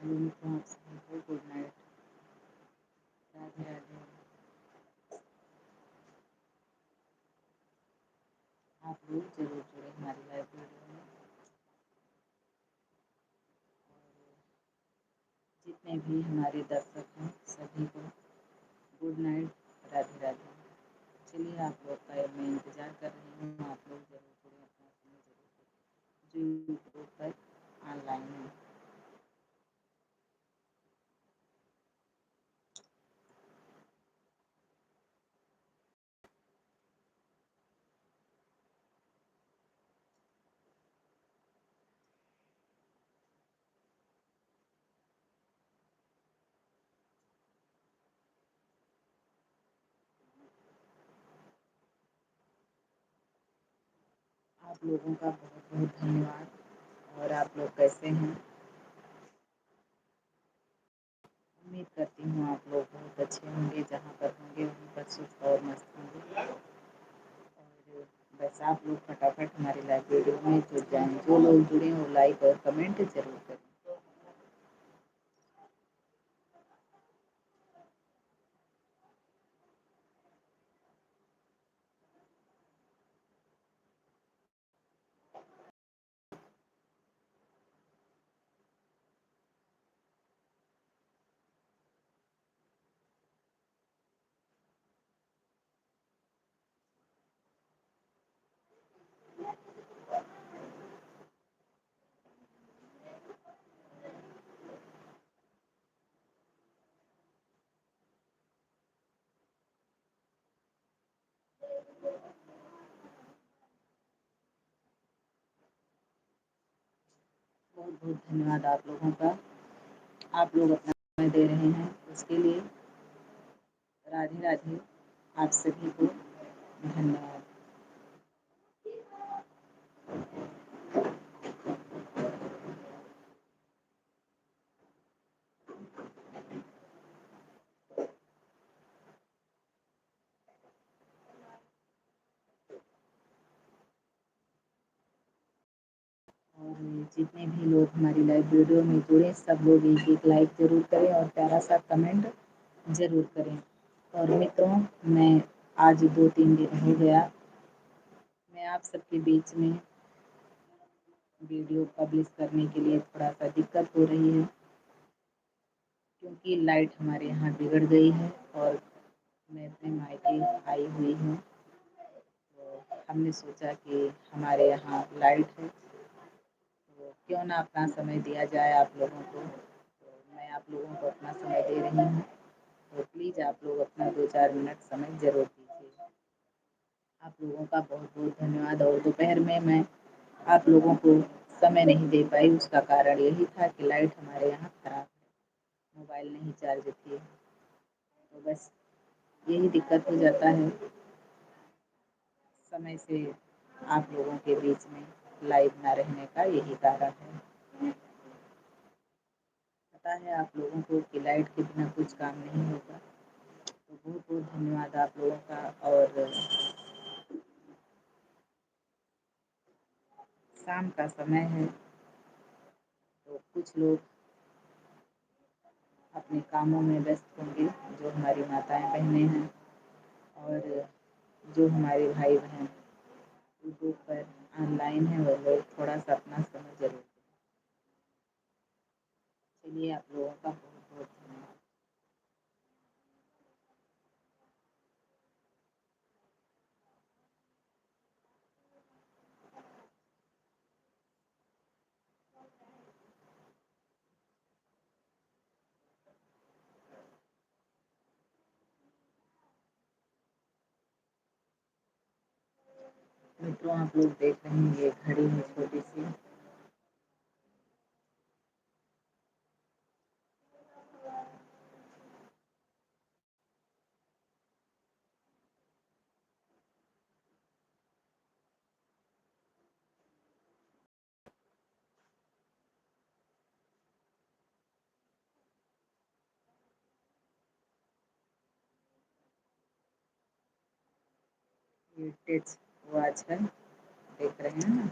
Hello मित्रों, आप सभी को गुड नाइट। राधे राधे। आप लोग जरूर जुड़े हमारी लाइब्रेरी में। जितने भी हमारे दर्शक हैं सभी को गुड नाइट, राधे राधे। चलिए, आप लोग का मैं इंतज़ार कर रही हूँ। आप लोग जरूर जुड़े, अपना समय जरूर जो यूट्यूब पर ऑनलाइन है। आप लोगों का बहुत बहुत धन्यवाद। और आप लोग कैसे हैं? उम्मीद करती हूँ आप लोग बहुत अच्छे होंगे, जहाँ पर होंगे वहीं पर सुस्त और मस्त होंगे। और बस आप लोग फटाफट हमारी लाइब्रेरी में जुड़ जाएं। जो लोग जुड़े हो लाइक और कमेंट जरूर करें। बहुत बहुत धन्यवाद आप लोगों का। आप लोग अपना समय दे रहे हैं उसके लिए राधे राधे। आप सभी को धन्यवाद। और जितने भी लोग हमारी लाइव वीडियो में जुड़े, सब लोग एक एक लाइक जरूर करें और प्यारा सा कमेंट जरूर करें। और मित्रों, मैं आज 2-3 दिन हो गया मैं आप सबके बीच में वीडियो पब्लिश करने के लिए थोड़ा सा दिक्कत हो रही है, क्योंकि लाइट हमारे यहाँ बिगड़ गई है और मैं अपने मायके आई हुई हूँ। तो हमने सोचा कि हमारे यहाँ लाइट है, तो क्यों ना अपना समय दिया जाए आप लोगों को। तो मैं आप लोगों को अपना समय दे रही हूँ। तो प्लीज़ आप लोग अपना 2-4 मिनट समय ज़रूर दीजिए। आप लोगों का बहुत बहुत धन्यवाद। और दोपहर में मैं आप लोगों को समय नहीं दे पाई, उसका कारण यही था कि लाइट हमारे यहाँ खराब है, मोबाइल नहीं चार्ज थी। तो बस यही दिक्कत हो जाता है, समय से आप लोगों के बीच में लाइव ना रहने का यही कारण है। पता है आप लोगों को कि लाइट के बिना कुछ काम नहीं होगा। तो बहुत बहुत धन्यवाद आप लोगों का। और शाम का समय है, तो कुछ लोग अपने कामों में व्यस्त होंगे, जो हमारी माताएं बहनें हैं और जो हमारे भाई बहन यूट्यूब पर ऑनलाइन है, वो लोग थोड़ा सा अपना समय जरूर दें। चलिए, आप लोगों का बहुत बहुत धन्यवाद। मित्रों, आप लोग देख रहे हैं ये घड़ी है छोटी सी। ये टच वॉच है, देख रहे हैं ना।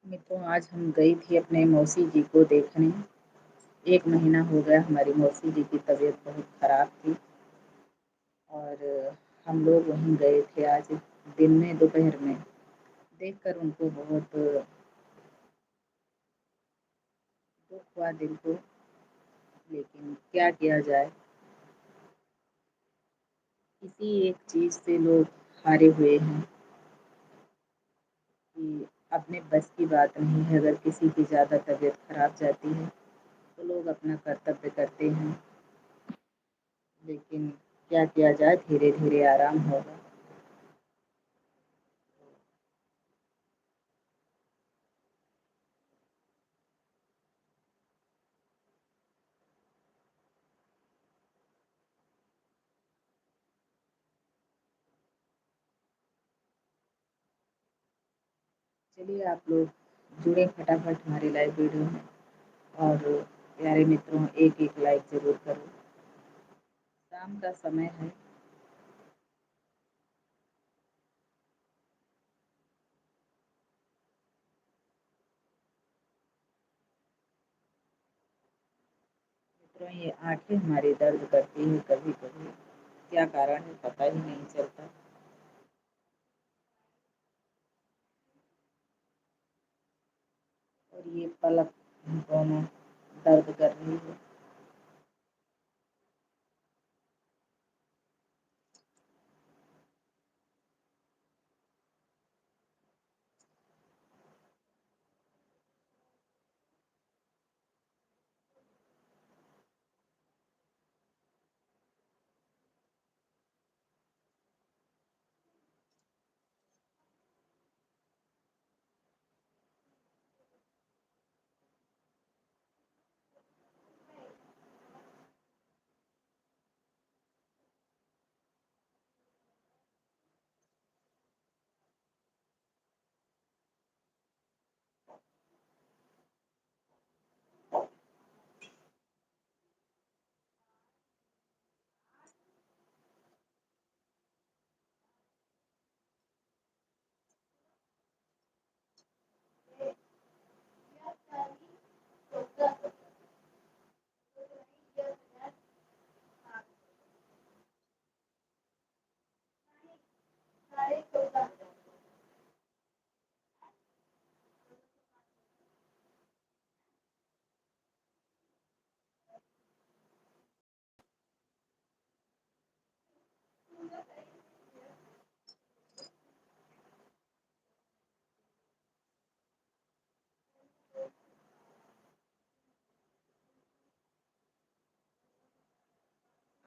मित्रों, आज हम गई थी अपने मौसी जी को देखने। 1 महीना हो गया हमारी मौसी जी की तबीयत बहुत ख़राब थी और हम लोग वहीं गए थे आज दिन में दोपहर में। देखकर उनको बहुत दुःख हुआ दिल को, लेकिन क्या किया जाए? इसी एक चीज़ से लोग हारे हुए हैं कि अपने बस की बात नहीं है, अगर किसी की ज़्यादा तबीयत ख़राब जाती है, तो लोग अपना कर्तव्य करते हैं। लेकिन क्या किया जाए, धीरे-धीरे आराम होगा। चलिए आप लोग जुड़े फटाफट हमारे लाइव वीडियो में और प्यारे मित्रों, एक-एक लाइक ज़रूर करो। शाम का समय है। मित्रों, ये आँखें हमारी दर्द करती हैं कभी-कभी। क्या कारण है पता ही नहीं चलता। और ये पलक दोनों दर्द कर रही है।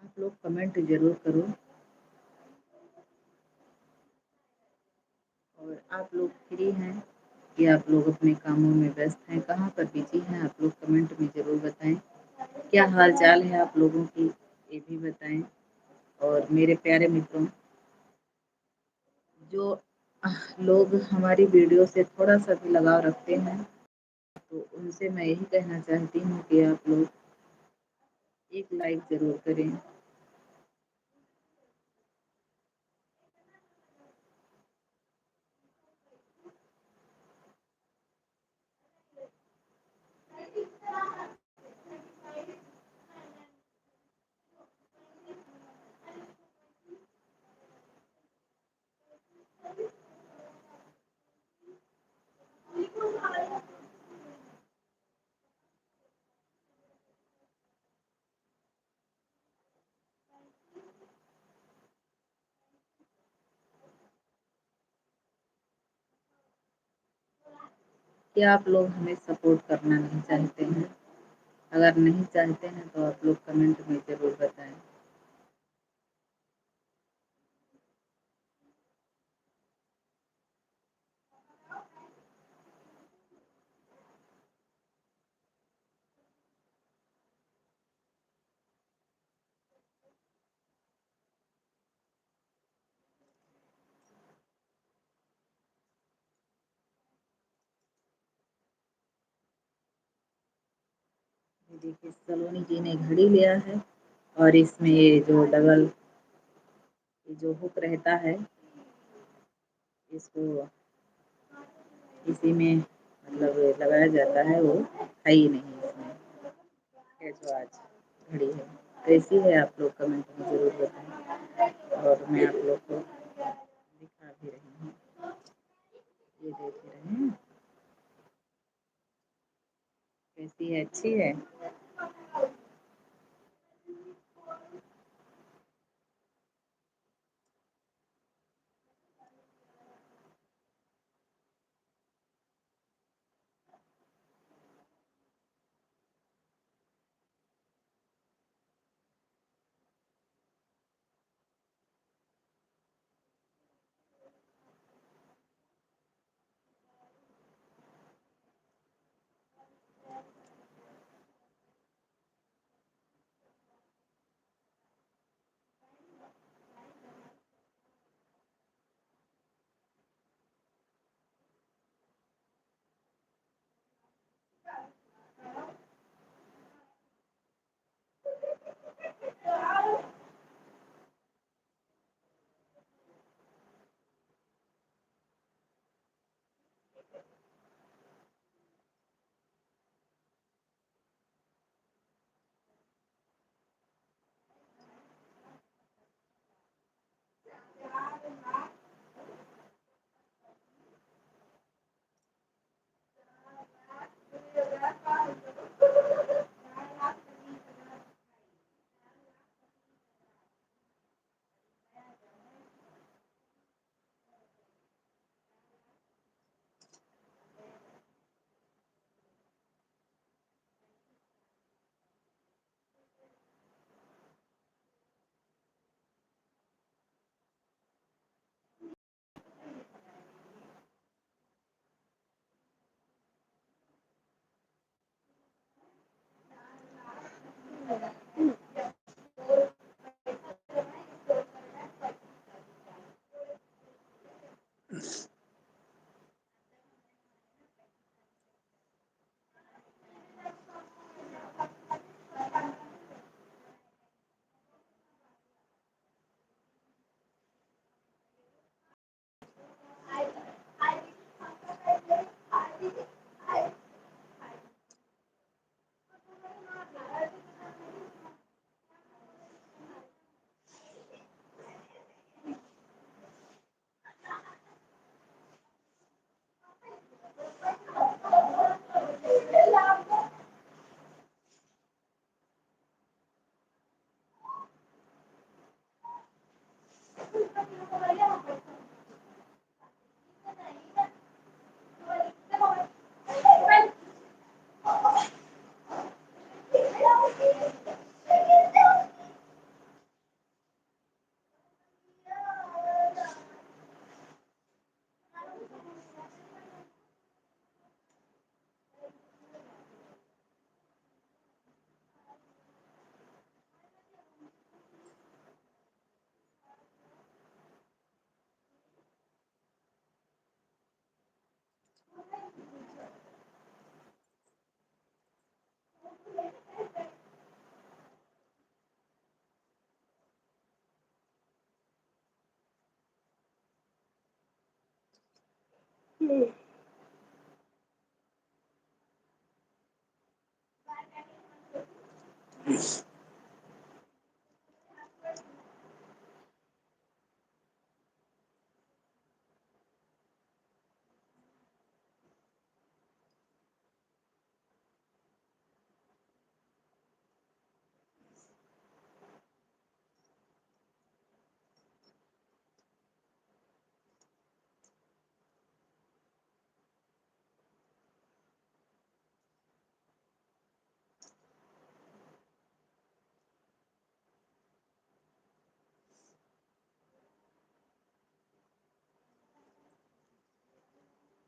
आप लोग कमेंट ज़रूर करो और आप लोग फ्री हैं कि आप लोग अपने कामों में व्यस्त हैं, कहाँ पर बिज़ी हैं, आप लोग कमेंट में ज़रूर बताएँ। क्या हाल-चाल है आप लोगों की, ये भी बताएँ। और मेरे प्यारे मित्रों, जो लोग हमारी वीडियो से थोड़ा-सा भी लगाव रखते हैं, तो उनसे मैं यही कहना चाहती हूँ कि आप लोग एक लाइक ज़रूर करें। क्या आप लोग हमें सपोर्ट करना नहीं चाहते हैं? अगर नहीं चाहते हैं तो आप लोग कमेंट में ज़रूर बताएँ। ये देखिए सलोनी जी ने घड़ी लिया है और इसमें ये जो डबल ये जो हुक रहता है, इसको इसी में मतलब लगाया जाता है वो है ही नहीं इसमें, है जो आज घड़ी है। कैसी है आप लोग कमेंट में ज़रूर बताएं, और मैं आप लोग को दिखा भी रही हूँ, ये देख ही रहे हैं कैसी है, अच्छी है।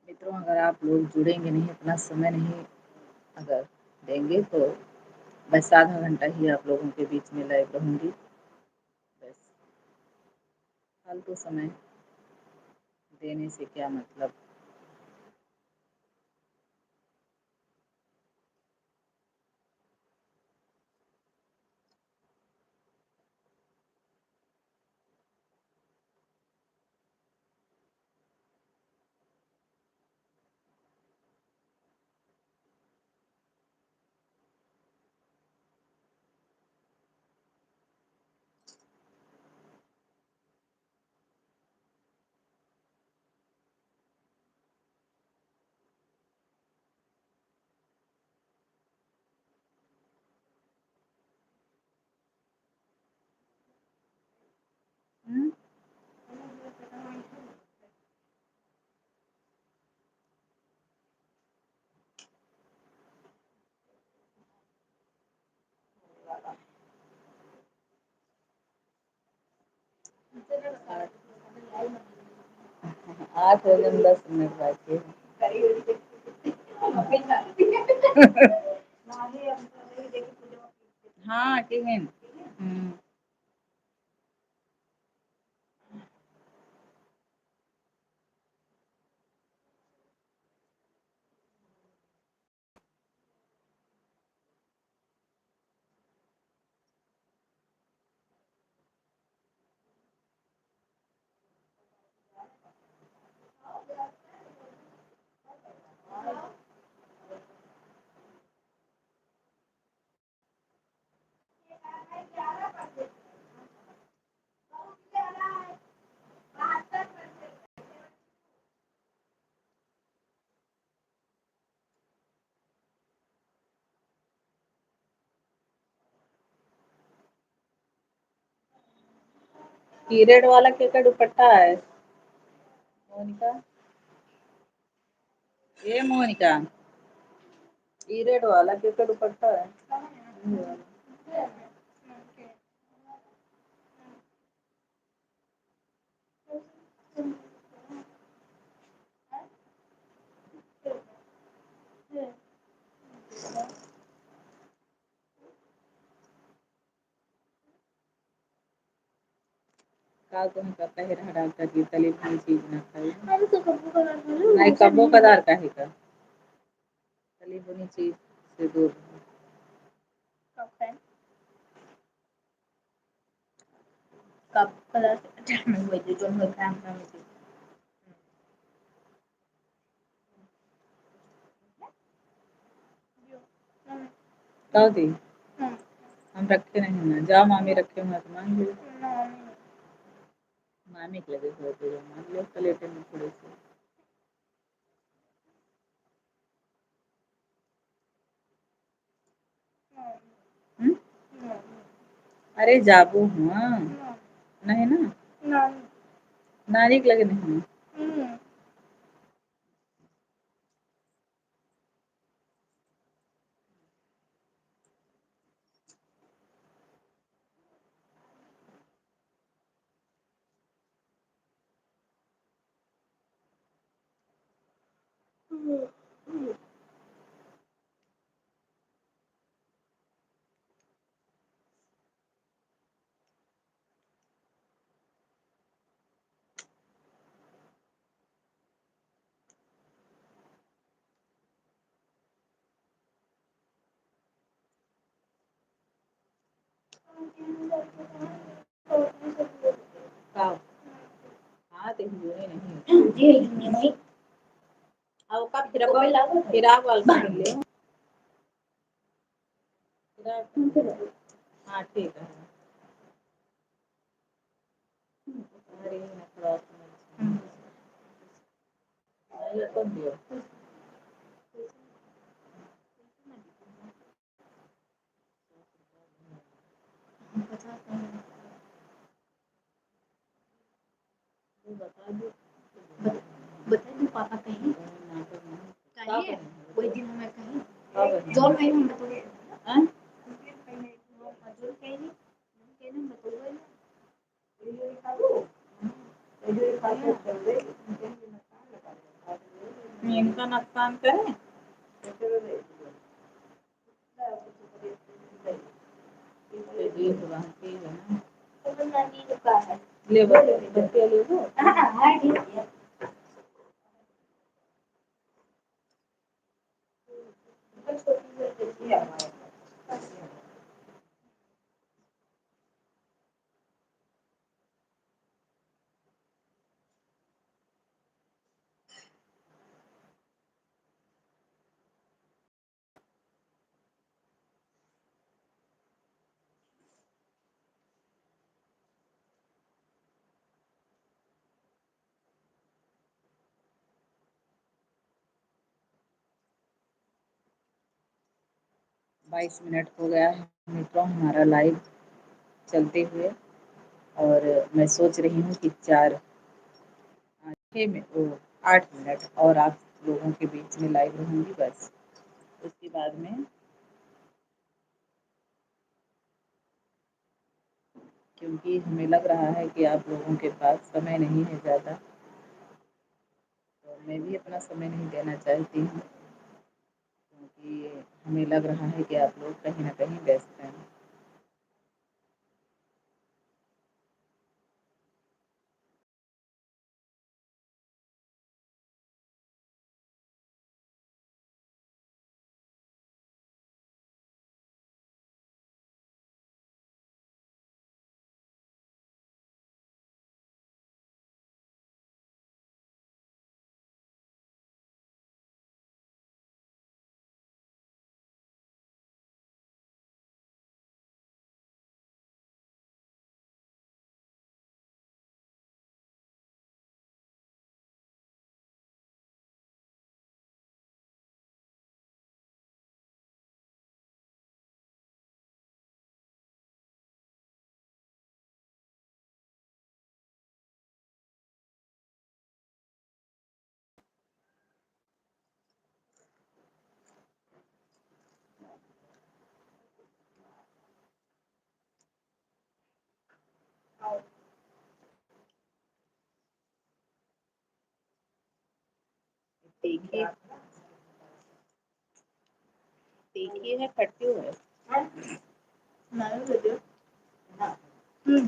मित्रों, अगर आप लोग जुड़ेंगे नहीं, अपना समय नहीं अगर देंगे, तो बस आधा घंटा ही आप लोगों के बीच में लाइव रहूँगी। बस फालतू समय देने से क्या मतलब। 8 बजे में 10 मिनट बाकी है। हाँ टिफिन। पीरियड वाला केका दुपट्टा है मोनिका। ये मोनिका पीरियड वाला केका दुपट्टा है। का तुम कहता है रहा डालता जी तली भी चीज ना खाई। नहीं कबो कदार का है का तली भुनी चीज से दूर कब कदार में हुए जो हम काम काम दादी हम रखे नहीं ना जाओ मामी रखे हुए तो मांग लो। मामी के लगे हुए तो मांग लो प्लेट में थोड़े से। हम्म? अरे जाबू हाँ नहीं ना नानी के लगे नहीं। हाँ हाँ तो हिंदुए नहीं अब का फिराक वाल पहन ले फिराक हाँ ठीक है। अरे थोड़ा ये कौन दियो बता दो बता दो पापा कहीं कहीं वही दिन हमें कहीं जोर कहीं हम बताओगे हां जोर कहीं नहीं कहना बताओगे ये खाओ ये खाओ इनका नुकसान करे ये बाकी है ना ले बच्चे ले लो हां ठीक है बाईस मिनट हो गया है मित्रों हमारा लाइव चलते हुए। और मैं सोच रही हूँ कि 8 मिनट और आप लोगों के बीच में लाइव रहूंगी बस उसके बाद में क्योंकि हमें लग रहा है कि आप लोगों के पास समय नहीं है ज़्यादा मैं भी अपना समय नहीं देना चाहती हूँ, क्योंकि हमें लग रहा है कि आप लोग कहीं न कहीं व्यस्त हैं। तीखी तीखी है, खट्टी है? हुँ।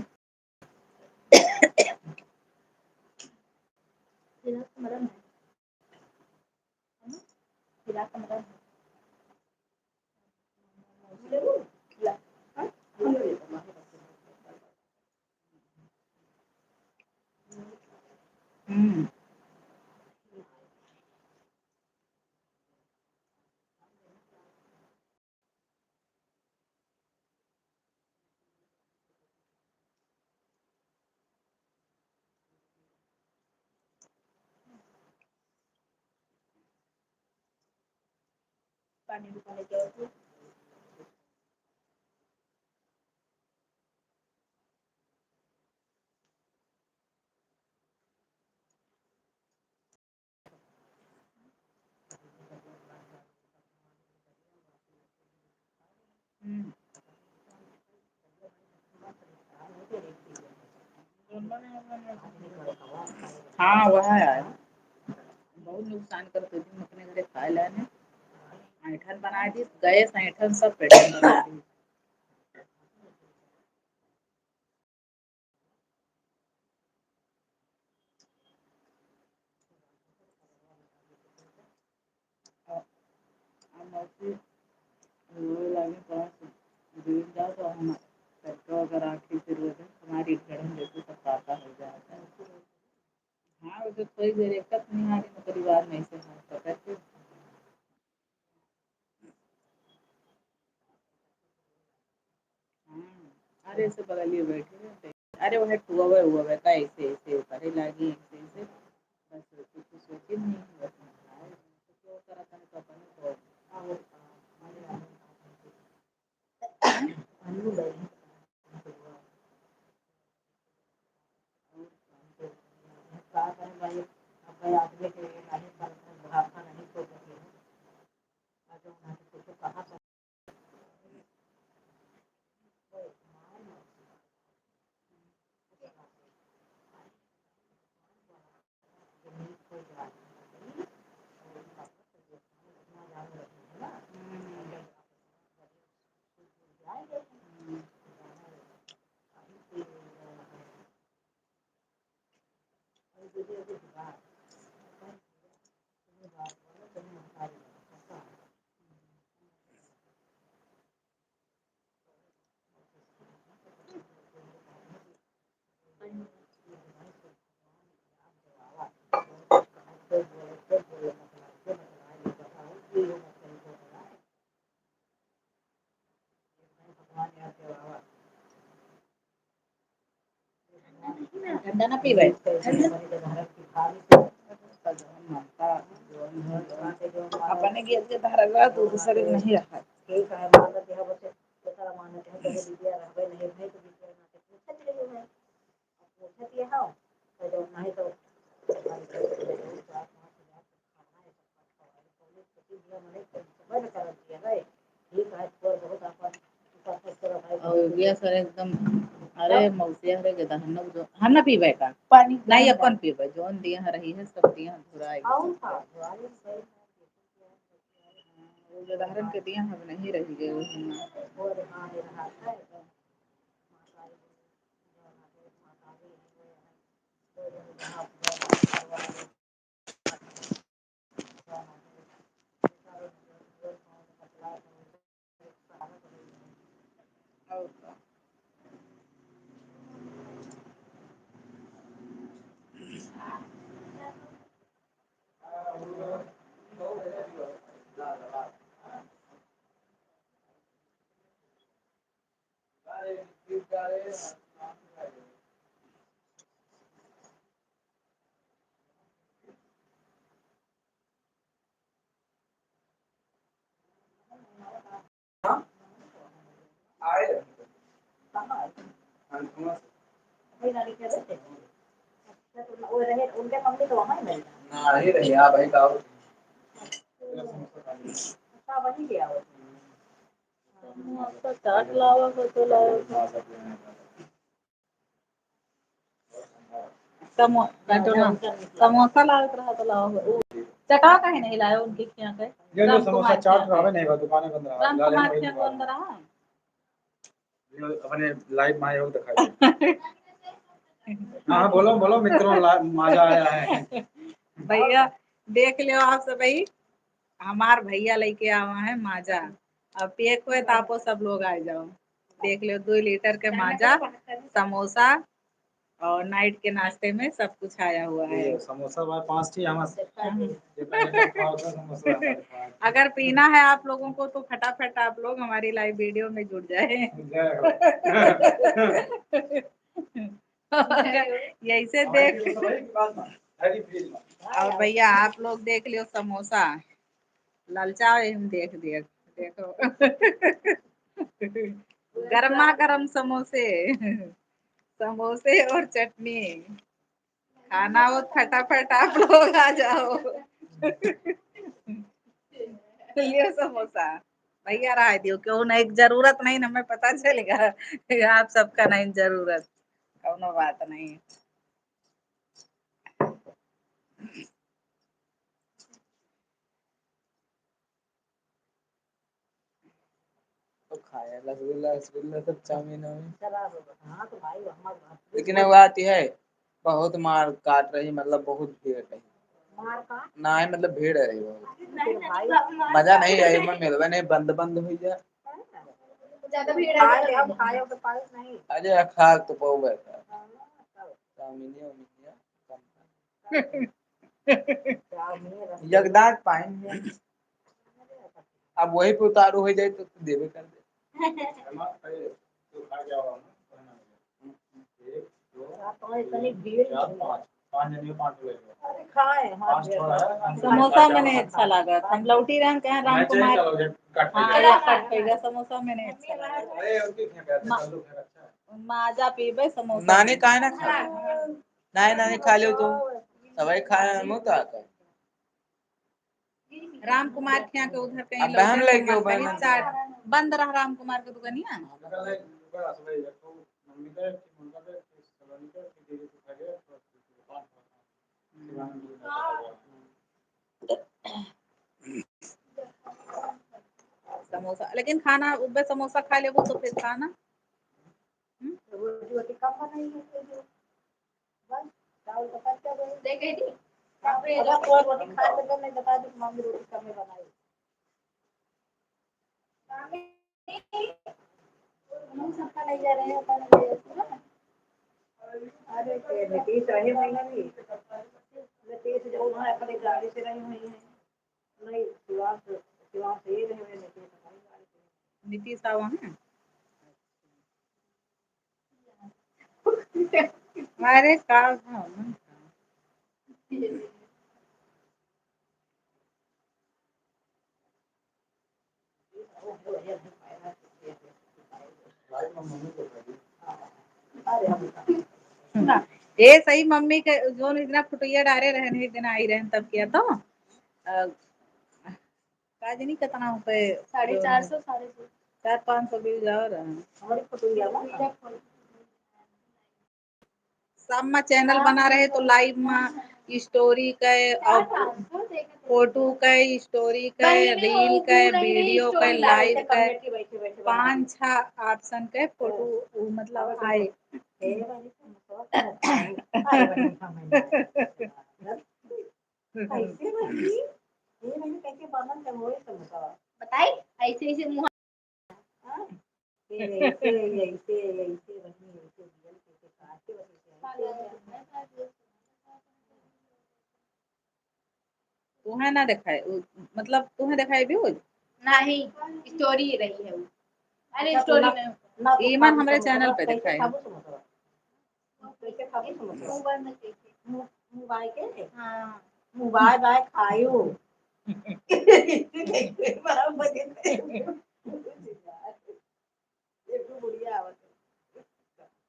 हुँ। हाँ, वह है। बहुत नुकसान करते तुम अपने घरे खाए लाने ऐठन बना दी गैस ऐठन सब पेट में बना दी। मौसी रोए लगी थोड़ा गिर जाओ तो हम पेट्रोल अगर आखिर से रोए हमारी गरम जैसे सब पाता हो जाता है। हाँ, वो तो थोड़ी देर एक तक नहीं आ रही तो परिवार में से हाँ तो कैसे। हाँ, अरे ऐसे बगलिए बैठे रहते अरे वह हुआ है का ऐसे ऐसे करे लागी ऐसे ऐसे बस कुछ सोचे नहीं बस तो तरह तरह का बने तो ठंडा ना पीबे अपने गेल के धारा दूध शरीर नहीं रखा और गैस एकदम अरे मौसी हरे के हन पीबे का पानी नहीं अपन पीबे जोन दिए रही है सब दिए थोड़ा वो उदाहरण के दिए हम नहीं रही गए उनके मम्मी तो वहाँ ही मिल नहीं रही भाई गाँव वही गया चाट लावा तो लावा समोसा लागत रहा तो लाओ चटा कहीं नहीं लाया उनकी क्या कहे ये लो समोसा चाट रहा है नहीं बा दुकानें बंद रहा राम कुमार क्या बंद रहा अपने लाइव में आया दिखाई हाँ बोलो बोलो मित्रों मजा आया है भैया देख लियो आप सब भाई हमार भैया लेके आवा है माजा अब पेक हुए तो आपो सब लोग आ जाओ देख लो 2 लीटर के माजा समोसा और नाइट के नाश्ते में सब कुछ आया हुआ है समोसा भाई 5 थी अगर पीना है आप लोगों को तो फटाफट आप लोग हमारी लाइव वीडियो में जुड़ जाए यही से देख और भैया आप लोग देख लियो समोसा ललचा हम देख देख देखो गर्मा गर्म समोसे समोसे और चटनी खाना हो फटाफट आप लोग आ जाओ लियो समोसा भैया रहा दियो क्यों नहीं जरूरत नहीं ना हमें पता चलेगा आप सबका नहीं जरूरत कौनो बात नहीं तो खाया रसगुल्ला रसगुल्ला सब चाउमीन लेकिन वो आती है बहुत मार काट रही मतलब बहुत भीड़ रही नहीं मतलब भीड़ है बहुत मजा नहीं आई मैं मिलवे नहीं बंद बंद हुई है ज्यादा भीड़ है अब खाए तो पास नहीं अरे खा तो पाओ बैठा जगदार पाएंगे अब वही पे उतारू हो जाए तो देवे कर दे समोसा में नहीं अच्छा लगा हम लौटी रहे कहे राम कुमार समोसा में नहीं अच्छा लगा माजा पीबे समोसा नानी काहे ना खा नहीं नानी खा लो तो सबाई खाए मुंह तो आता राम कुमार के यहाँ के उधर कहीं अब हम लेके चाट बंद रहा राम कुमार के दुकानिया समोसा लेकिन खाना उबे समोसा खा ले वो तो फिर खाना रोटी कम बनाई है बस चावल पका क्या दे गई थी कोई रोटी खाए तो नहीं बता दी मम्मी रोटी कम बनाई सबका नहीं जा रहे हैं अरे नीतीश रही महीना भी नीतीश जो है अपनी गाड़ी से रही हुई है नहीं शिवान से ही रहे नीतीश आवा है अरे का ये सही मम्मी के जो इतना फुटैया डारे रहने दिन आई रहे तब किया तो काजनी कितना पे 450 400 400-500 भी जाओ रहा हमारी फुटैया सब में चैनल बना रहे तो लाइव में स्टोरी के और फोटो के स्टोरी के रील के वीडियो के लाइव के 5-6 ऑप्शन के फोटो मतलब आए। बताई ऐसे ऐसे मुँह तुम्हें ना दिखाए मतलब तुम्हें दिखाई भी नहीं स्टोरी रही है वो। अरे स्टोरी में ईमन हमारे चैनल पे दिखाए। मोबाइल बाय खायो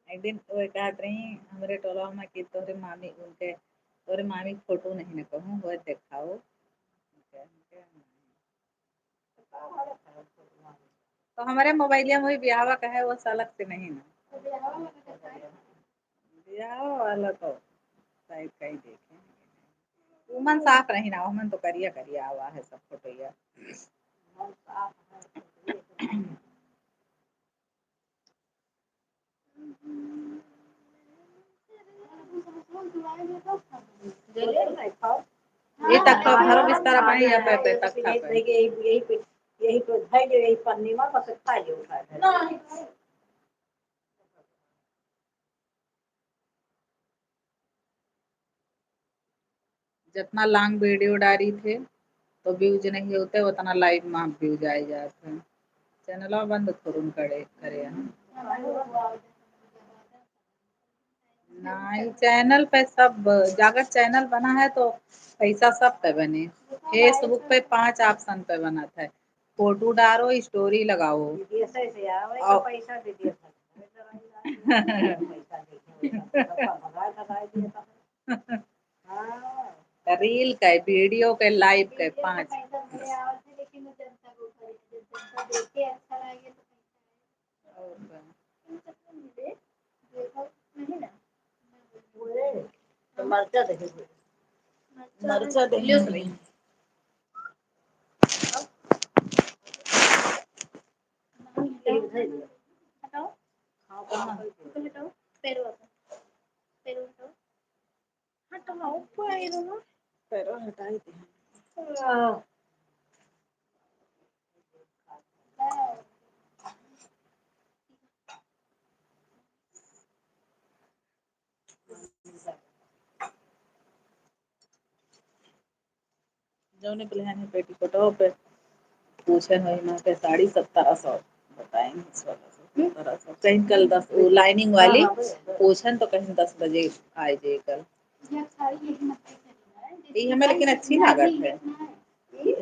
एक दिन वो कहत रही हमारे टोला में कि तोरे मामी उनके तोरे मामी के फोटो नहीं न कहूँ वो दिखाओ तो हमारे मोबाइलिया में ब्याह का है वो अलग से नहीं ना ब्याह वाला तो शायद कहीं देखे उमन साफ नहीं ना उमन तो करिया करिया आवा है सब फोटोया। ये तक भरो बिस्तर पानी या पे तक था यही तो है जो यही पन्नी में बस खा जो नहीं जितना लॉन्ग वीडियो डाली थे तो व्यूज नहीं होते उतना लाइव में व्यूज आ जाते हैं। चैनल बंद करून करे करे हम नहीं चैनल पे सब जागर चैनल बना है तो पैसा सब पे बने। फेसबुक पे 5 ऑप्शन पे बना था फोटो डालो स्टोरी लगाओ और पैसा दे दिया रील के वीडियो के लाइव के 5 मर्चा देखे मरचा देख रही हटाओ हटाओ पैर हटाओ पैरों हटाई दी जौने प्लान है पेटीकोटों पे पूछे हुई माँ के साड़ी 1700 बताएंगे इस वाला 1700 कहीं कल 10 वो लाइनिंग वाली पूछन तो कहीं 10 बजे आए जे कल ये हमें लेकिन अच्छी लागत है।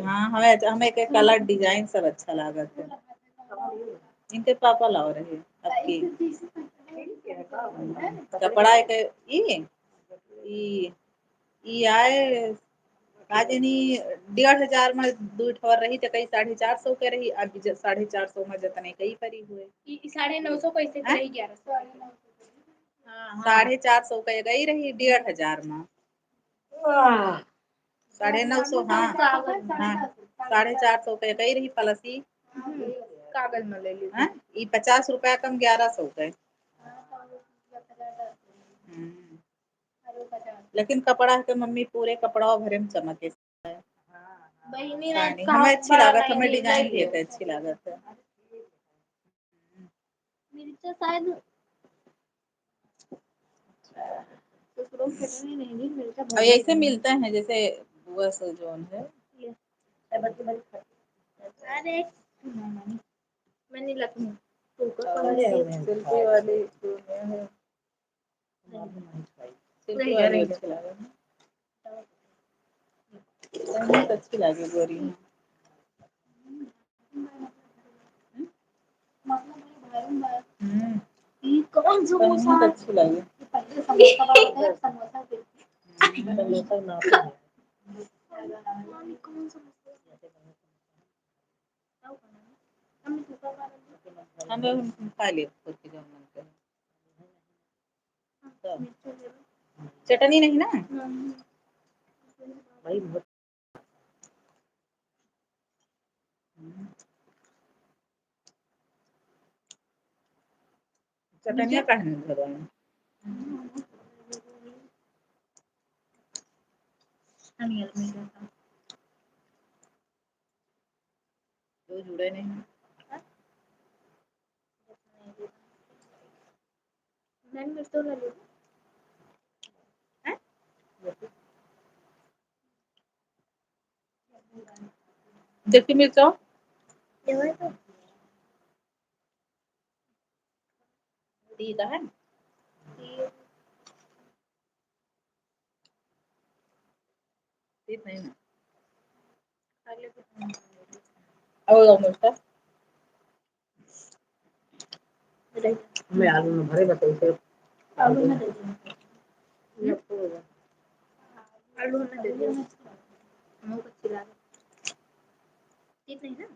हाँ हमें हमें के कलर डिजाइन सब अच्छा लागत है। इनके पापा लाओ रहे आपकी कपड़ा एक ई आए आज नहीं 1500 में 2 ठोर रही तो कई 450 के रही अब 450 में जितने कई परी हुए 950 कैसे रही 1100 450 का गई रही 1500 में 950 हाँ हाँ 450 का गई रही पलसी कागज में ले ली 50 रुपया कम 1100 के लेकिन कपड़ा के मम्मी पूरे कपड़ा भरे में चमके बहिनी हमें अच्छी लागत हमें डिजाइन भी अच्छी लागत है। मिर्चा शायद और ऐसे मिलते हैं जैसे बस जोन है अरे मैंने लखनऊ सिल्की वाली है सिल्की वाली अच्छी लागत है अच्छी लगी गोरी कौन समोसा अच्छी लगी समोसा हमें खा लिए खुद की जो मन करे तो चटनी नहीं ना भाई बहुत चटनिया कहने धरो तो जुड़े नहीं देखी मिर्चा तीता है तीत नहीं ना और मिर्चा मैं आलू में भरे बताइए से आलू में दे दीजिए आलू में दे दीजिए मुंह को चिरा दे तीत नहीं ना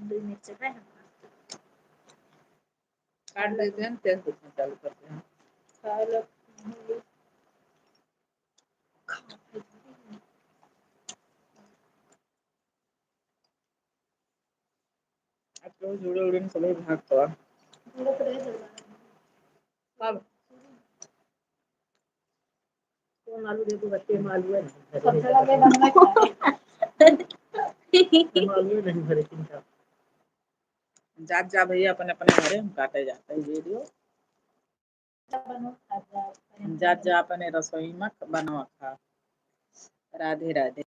दो मिर्च है काट देते हैं तेल उसमें चालू करते हैं अब तो जुड़े उड़े में सभी भाग तो कब कौन आलू दे दो बच्चे में आलू है सबसे लगे बनना आलू नहीं भरे चिंता जात जा भैया अपने अपने घरे हम काटे जाते हैं वीडियो जात जा अपने रसोई में बनवा खा राधे राधे।